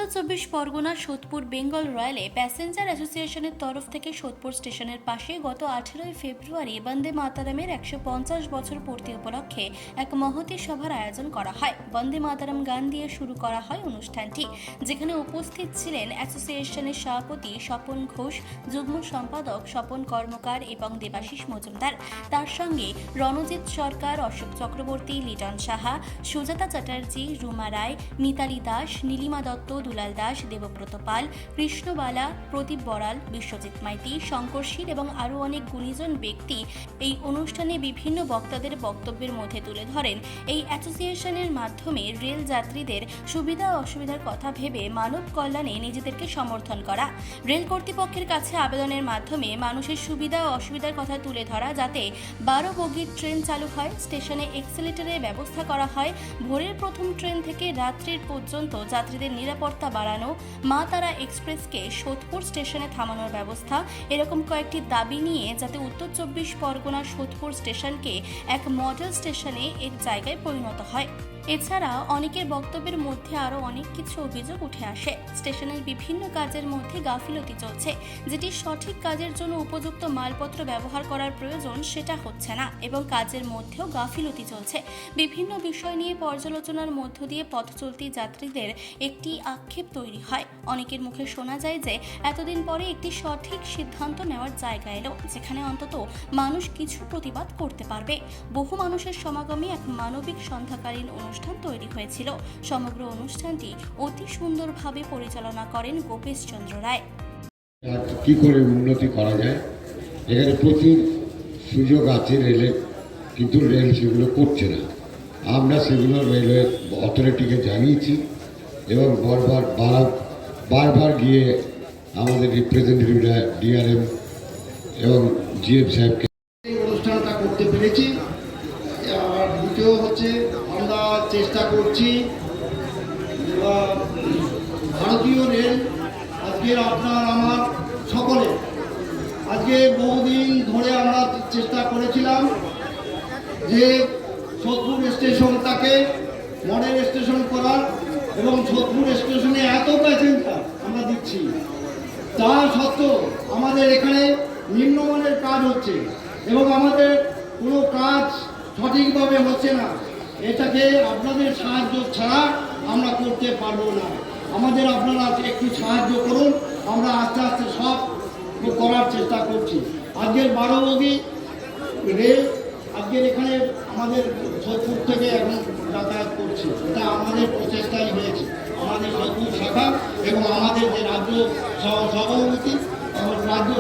উত্তর চব্বিশ পরগনার সোদপুর বেঙ্গল রয়্যালে প্যাসেঞ্জার অ্যাসোসিয়েশনের তরফ থেকে সোদপুর স্টেশনের পাশে গত 18 ফেব্রুয়ারি বন্দে মাতারামের 150 বছর পূর্তি উপলক্ষে এক মহতী সভার আয়োজন করা হয়। বন্দে মাতারাম গান দিয়ে শুরু করা হয় অনুষ্ঠানটি, যেখানে উপস্থিত ছিলেন অ্যাসোসিয়েশনের সভাপতি স্বপন ঘোষ, যুগ্ম সম্পাদক স্বপন কর্মকার এবং দেবাশিস মজুমদার। তার সঙ্গে রণজিৎ সরকার, অশোক চক্রবর্তী, লিটন সাহা, সুজাতা চ্যাটার্জি, রুমা রায়, মিতালি দাস, নীলিমা দত্ত, দুলাল দাস, দেবব্রত পাল, কৃষ্ণবালা, প্রদীপ বড়াল, বিশ্বজিৎ মাইতি, শঙ্কর শীল এবং আরও অনেক গুণীজন ব্যক্তি এই অনুষ্ঠানে বিভিন্ন বক্তাদের বক্তব্যের মধ্যে তুলে ধরেন এই অ্যাসোসিয়েশনের মাধ্যমে রেল যাত্রীদের সুবিধা ও অসুবিধার কথা ভেবে মানব কল্যাণে নিজেদেরকে সমর্থন করা, রেল কর্তৃপক্ষের কাছে আবেদনের মাধ্যমে মানুষের সুবিধা ও অসুবিধার কথা তুলে ধরা, যাতে 12 বগির ট্রেন চালু হয়, স্টেশনে এক্সিলেটরের ব্যবস্থা করা হয়, ভোরের প্রথম ট্রেন থেকে রাত্রির পর্যন্ত যাত্রীদের নিরাপত্তা বাড়ানো, মা তারা এক্সপ্রেসকে সোদপুর স্টেশনে থামানোর ব্যবস্থা, এরকম কয়েকটি দাবি নিয়ে যাতে উত্তর চব্বিশ পরগনার সোদপুর স্টেশনকে এক মডেল স্টেশনে এক জায়গায় পরিণত হয়। এছাড়া অনেকের বক্তব্যের মধ্যে আরও অনেক কিছু অভিযোগ উঠে আসে। স্টেশনের বিভিন্ন কাজের মধ্যে গাফিলতি চলছে, যেটি সঠিক কাজের জন্য উপযুক্ত মালপত্র ব্যবহার করার প্রয়োজন সেটা হচ্ছে না, এবং কাজের মধ্যেও গাফিলতি চলছে। বিভিন্ন বিষয় নিয়ে পর্যালোচনার মধ্য দিয়ে পথ চলতি যাত্রীদের একটি আক্ষেপ তৈরি হয়। অনেকের মুখে শোনা যায় যে এতদিন পরে একটি সঠিক সিদ্ধান্ত নেওয়ার জায়গা এলো, যেখানে অন্তত মানুষ কিছু প্রতিবাদ করতে পারবে। বহু মানুষের সমাগমে এক মানবিক সন্ধ্যাকালীন অনুষ্ঠান তৈরি হয়েছিল। সমগ্র অনুষ্ঠানটি অতি সুন্দরভাবে পরিচালনা করেন গোপেশ চন্দ্র রায়। কি করে উন্নতি করা যায়, এখানে প্রচুর সুযোগ আছে রেলের, কিন্তু রেল সেগুলো করছে না। আমরা সেগুলো রেলওয়ে অথরিটিকে জানিয়েছি এবং বারবার গিয়ে আমাদের রিপ্রেজেন্টেটিভরা ডিআরএম এবং জিএম সাহেবকে এই অনুষ্ঠানটা করতে পেরেছি। আর দ্বিতীয় হচ্ছে আমরা চেষ্টা করছি ভারতীয় রেল আজকে আপনার আমার সকলে আজকে বহুদিন ধরে আমরা চেষ্টা করেছিলাম যে সোদপুর স্টেশনটাকে মডেল স্টেশন করার, এবং সোদপুর স্টেশনে এত প্যাসেঞ্জার আমরা দিচ্ছি, তা সত্ত্বেও আমাদের এখানে নিম্নমানের কাজ হচ্ছে এবং আমাদের কোনো কাজ সঠিকভাবে হচ্ছে না। এটাকে আপনাদের সাহায্য ছাড়া আমরা করতে পারবো না। আমাদের আপনারা একটু সাহায্য করুন, আমরা আস্তে আস্তে সব করার চেষ্টা করছি। আজকের 12 বগি রেল আজকের এখানে আমাদের সোদপুর থেকে এখন যাতায়াত করছে, এটা আমাদের প্রচেষ্টাই হয়েছে। আমাদের সোদপুর শাখা এবং আমাদের যে রাজ্য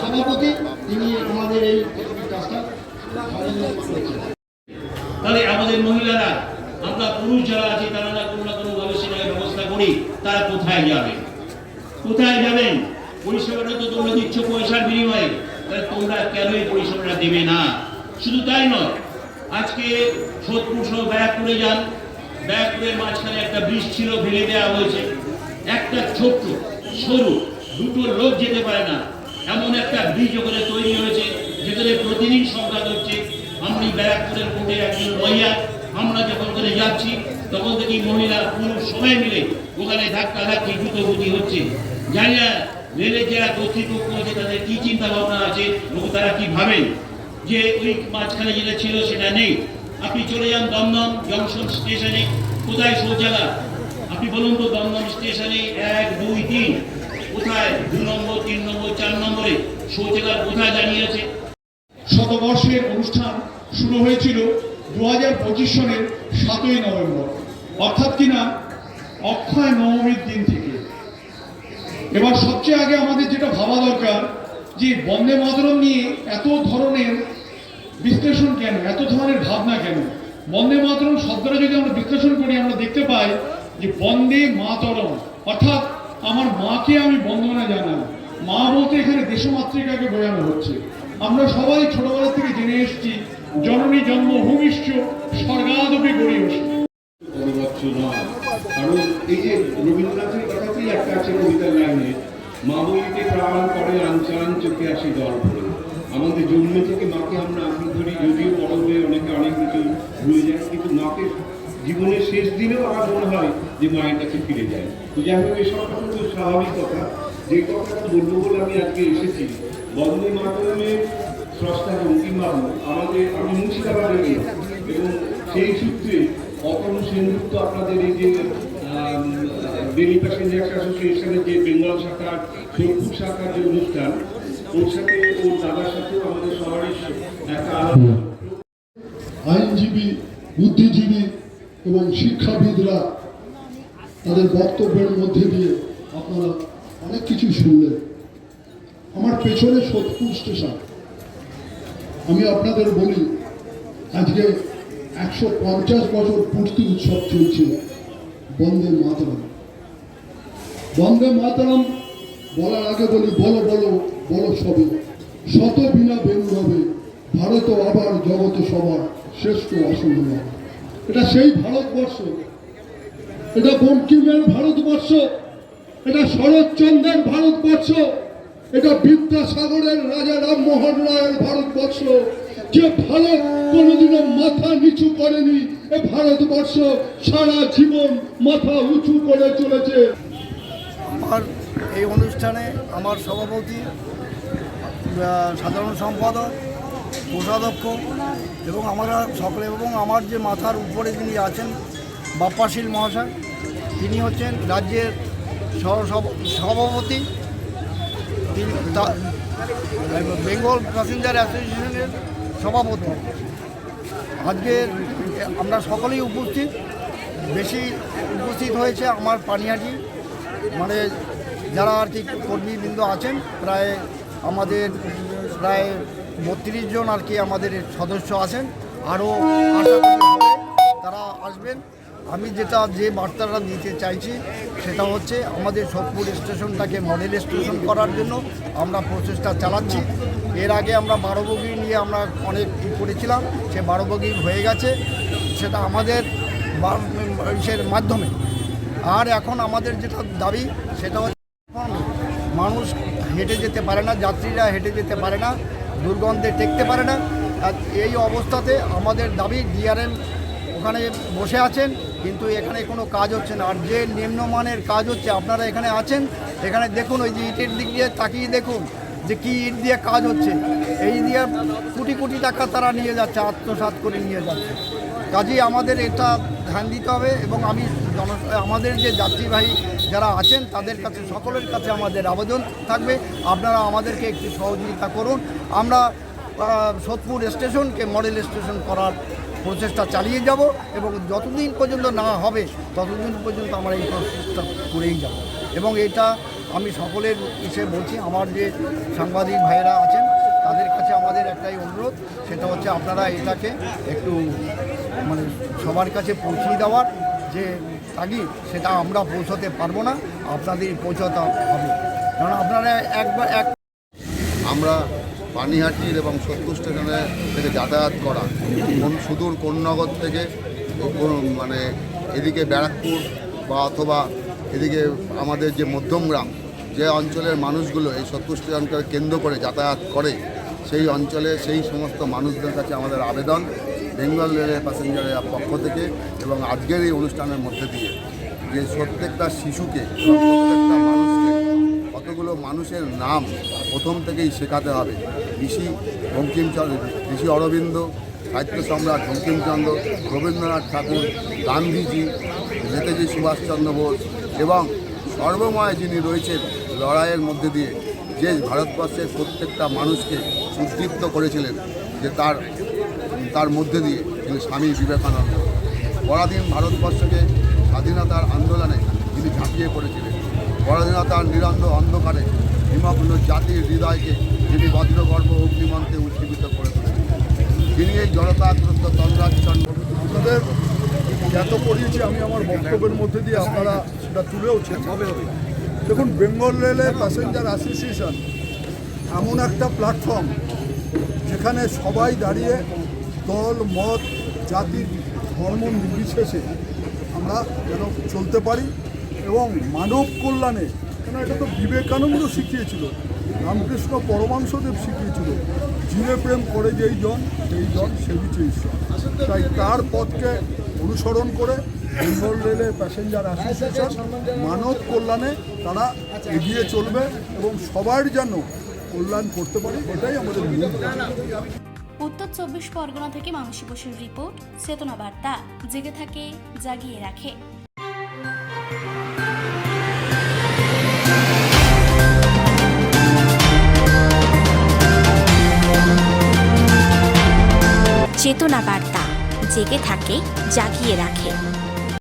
সভাপতি তিনি আমাদের এই কাজটা করেছেন। তাহলে আমাদের মহিলারা, আমরা পুরুষ যারা আছি তারা না কোনো ভাবে সেটাকে ব্যবস্থা করি, তারা কোথায় যাবেন? পরিষেবাটা তো তোমরা দিচ্ছ পয়সার বিনিময়ে, তাহলে তোমরা কেন এই পরিষেবাটা দেবে না? শুধু তাই নয়, আজকে সোদপুর সহ ব্যারাকপুরে যান, ব্যারাকপুরের মাঝখানে একটা ব্রিজ ছিল, ফেলে দেওয়া হয়েছে। একটা ছোট্ট সরু, দুটো লোক যেতে পারে না এমন একটা ব্রিজ ওখানে তৈরি হয়েছে, যেখানে প্রতিদিন সংঘাত হচ্ছে। আমি ব্যারাকপুরের কোর্টে একজন লয়ার, আমরা যখন ওখানে যাচ্ছি তখন থেকে মহিলা পুরুষ সবাই মিলে ওখানে ধাক্কাধাক্কি দ্রুতগতি হচ্ছে। জানি না রেলের যারা কর্তৃপক্ষ আছে তাদের কি চিন্তা ভাবনা আছে এবং তারা কি ভাবেন যে ওই মাঝখানে যেটা ছিল সেটা নেই। আপনি চলে যান দমদম জংশন স্টেশনে, কোথায় শৌচালয়? আপনি বলুন তো, দমদম স্টেশনে 1, 2, 3 কোথায়? 2 নম্বর, 3 নম্বর, 4 নম্বরে শৌচালয় কোথায় দাঁড়িয়ে আছে? শতবর্ষের অনুষ্ঠান শুরু হয়েছিল 2025 সনের 7ই নভেম্বর, অর্থাৎ কিনা অক্ষয় নবমীর দিন থেকে। এবার সবচেয়ে আগে আমাদের যেটা ভাবা দরকার যে বন্দে মাতরম নিয়ে এত ধরনের বিশ্লেষণ কেন, এত ধরনের ভাবনা কেন? বন্দে মাতরম শব্দটা যদি আমরা বিশ্লেষণ করি, আমরা দেখতে পাই যে বন্দে মাতরম অর্থাৎ আমার মাকে আমি বন্দনা জানাই। মা বলতে এখানে দেশমাতৃকাকে বোঝানো হচ্ছে। আমরা সবাই ছোটবেলা থেকে জেনে এসেছি জননী জন্মভূমিষ্ঠ স্বর্গাদপি গড়িয়সী। কারণ এই যে রবীন্দ্রনাথের কথাতেই একটা আছে কবিতার লাইনে, মা বলিতে প্রাণ করে আঞ্চান চোখে আসি দল ভরে। আমাদের জন্ম থেকে মাকে আমরা আঁকড়ে ধরি, যদিও বড় হয়ে অনেকে অনেক কিছু ভুলে যায়, কিন্তু মাকে জীবনের শেষ দিনেও আমার মনে হয় যে মায়ের কাছে ফিরে যায়। তো যাই হোক, এসব কথা তো স্বাভাবিক কথা। যে কথাটা বলবো বলে আমি আজকে এসেছি, বন্দে মাতরমের স্রষ্টা বঙ্কিমবাবু আমি মুর্শিদাবাদের মেয়ে, এবং সেই সূত্রে অতনু সেনগুপ্ত আপনাদের এই যে ডেলি প্যাসেঞ্জার অ্যাসোসিয়েশনের যে বেঙ্গল শাখার সোদপুর শাখার যে অনুষ্ঠান, ওর সাথে ওর দাদার সাথেও আমাদের সবারই একটা আলাদা আইনজীবী, বুদ্ধিজীবী এবং শিক্ষাবিদরা তাদের বক্তব্যের মধ্যে দিয়ে আপনারা অনেক কিছু শুনলেন। আমার পেছনে সোদপুর স্টেশন। আমি আপনাদের বলি, আজকে 150 বছর পূর্তি উৎসব চলছে বন্দে মাতরম। বন্দে মাতরম বলার আগে বলি, বলো বলো বলো সবে, শত বিনা বেনু হবে, ভারত আবার জগত সবার শ্রেষ্ঠ আসন হবে। এটা সেই ভারতবর্ষ, এটা বঙ্কিমের ভারতবর্ষ, এটা শরৎচন্দ্রের ভারতবর্ষ, এটা বিদ্যাসাগরের রাজা রামমোহন রায়ের ভারতবর্ষ। যে ভারত কোনোদিনও মাথা নিচু করেনি, এ ভারতবর্ষ সারা জীবন মাথা উঁচু করে চলেছে। আমার এই অনুষ্ঠানে আমার সভাপতি, সাধারণ সম্পাদক, কোষাধ্যক্ষ এবং আমরা সকলে, এবং আমার যে মাথার উপরে যিনি আছেন বাপ্পাশীল মহাশয়, তিনি হচ্ছেন রাজ্যের সভাপতি, তিনি বেঙ্গল প্যাসেঞ্জার অ্যাসোসিয়েশনের সভাপতি। আজকে আমরা সকলেই উপস্থিত, বেশি উপস্থিত হয়েছে আমার পানিহাটি মানে যারা আর কি কর্মীবৃন্দ আছেন, আমাদের প্রায় 32 জন আর কি আমাদের সদস্য আছেন। আরও আশা করি হবে তারা আসবেন। আমি যে বার্তাটা দিতে চাইছি সেটা হচ্ছে, আমাদের সোদপুর স্টেশনটাকে মডেল স্টেশন করার জন্য আমরা প্রচেষ্টা চালাচ্ছি। এর আগে আমরা 12 বগি নিয়ে আমরা অনেক করেছিলাম, সে 12 বগি হয়ে গেছে, সেটা আমাদের ইসের মাধ্যমে। আর এখন আমাদের যেটা দাবি সেটা হচ্ছে, মানুষ হেঁটে যেতে পারে না, যাত্রীরা হেঁটে যেতে পারে না, দুর্গন্ধে টেকতে পারে না। আর এই অবস্থাতে আমাদের দাবি, ডিআরএম ওখানে বসে আছেন, কিন্তু এখানে কোনো কাজ হচ্ছে না। আর যে নিম্নমানের কাজ হচ্ছে, আপনারা এখানে আছেন, এখানে দেখুন, ওই যে ইটের দিক দিয়ে তাকিয়ে দেখুন যে কি ইট দিয়ে কাজ হচ্ছে। এই দিয়ে কোটি কোটি টাকা তারা নিয়ে যাচ্ছে, আত্মসাৎ করে নিয়ে যাচ্ছে। কাজেই আমাদের এটা ধ্যান দিতে হবে। এবং আমি আমাদের যে যাত্রীবাহী যারা আছেন তাদের কাছে, সকলের কাছে আমাদের আবেদন থাকবে, আপনারা আমাদেরকে একটু সহযোগিতা করুন। আমরা সোদপুর স্টেশনকে মডেল স্টেশন করার প্রচেষ্টা চালিয়ে যাব, এবং যতদিন পর্যন্ত না হবে ততদিন পর্যন্ত আমরা এই প্রচেষ্টা করেই যাব। এবং এটা আমি সকলের বলছি, আমার যে সাংবাদিক ভাইয়েরা আছেন তাদের কাছে আমাদের একটাই অনুরোধ, সেটা হচ্ছে আপনারা এটাকে একটু মানে সবার কাছে পৌঁছে দেওয়ার যে তাগিদ, সেটা আমরা পৌঁছতে পারবো না, আপনাদের পৌঁছতে হবে। কারণ আপনারা আমরা পানিহাটির এবং সোদপুর স্টেশনে থেকে যাতায়াত করা, সুদূর কোন্নগর থেকে মানে এদিকে ব্যারাকপুর বা অথবা এদিকে আমাদের যে মধ্যমগ্রাম, যে অঞ্চলের মানুষগুলো এই সোদপুর স্টেশনকে কেন্দ্র করে যাতায়াত করে, সেই অঞ্চলে সেই সমস্ত মানুষদের কাছে আমাদের আবেদন, বেঙ্গল রেলের প্যাসেঞ্জারের পক্ষ থেকে এবং আজকের এই অনুষ্ঠানের মধ্যে দিয়ে, যে প্রত্যেকটা শিশুকে, প্রত্যেকটা মানুষকে কতগুলো মানুষের নাম প্রথম থেকেই শেখাতে হবে। ঋষি অরবিন্দ, সাহিত্য সম্রাট বঙ্কিমচন্দ্র, রবীন্দ্রনাথ ঠাকুর, গান্ধীজি, নেতাজি সুভাষচন্দ্র বোস এবং সর্বময় যিনি রয়েছেন লড়াইয়ের মধ্যে দিয়ে, যে ভারতবর্ষের প্রত্যেকটা মানুষকে উদ্দীপ্ত করেছিলেন, যে তার মধ্যে দিয়ে তিনি স্বামী বিবেকানন্দ পরাধীন ভারতবর্ষকে স্বাধীনতার আন্দোলনে তিনি ঝাঁপিয়ে পড়েছিলেন। পরাধীনতার নিরন্ধ অন্ধকারে নিমগ্ন জাতির হৃদয়কে যিনি বজ্রগর্ভ অগ্নিমন্ত্রে উজ্জীবিত করে তুলেছিলেন। তিনি এই জনতাগ্রস্ত তন্দ্রাচ্ছন্ন আপনাদের এত করিয়েছি আমি আমার বক্তব্যের মধ্যে দিয়ে, আপনারা সেটা তুলেওছেন। দেখুন, বেঙ্গল রেলের প্যাসেঞ্জার অ্যাসোসিয়েশন এমন একটা প্ল্যাটফর্ম যেখানে সবাই দাঁড়িয়ে দল, মত, জাতি, ধর্ম নির্বিশেষে আমরা যেন চলতে পারি এবং মানব কল্যাণে, কেন এটা তো বিবেকানন্দ শিখিয়েছিল, রামকৃষ্ণ পরমহংসদেব শিখিয়েছিল, জীবে প্রেম করে যেই জন সেই জন সেবিছে ঈশ্বর। তাই তার পথকে অনুসরণ করে বেঙ্গল রেলের প্যাসেঞ্জার অ্যাসোসিয়েশন মানব কল্যাণে তারা এগিয়ে চলবে এবং সবার যেন কল্যাণ করতে পারে, এটাই আমাদের মূল দাবি। উত্তর 24 পরগনা থেকে মানসী বসুর রিপোর্ট, চেতনা বার্তা, জেগে থাকে, জাগিয়ে রাখে। চেতনা বার্তা, জেগে থাকে, জাগিয়ে রাখে।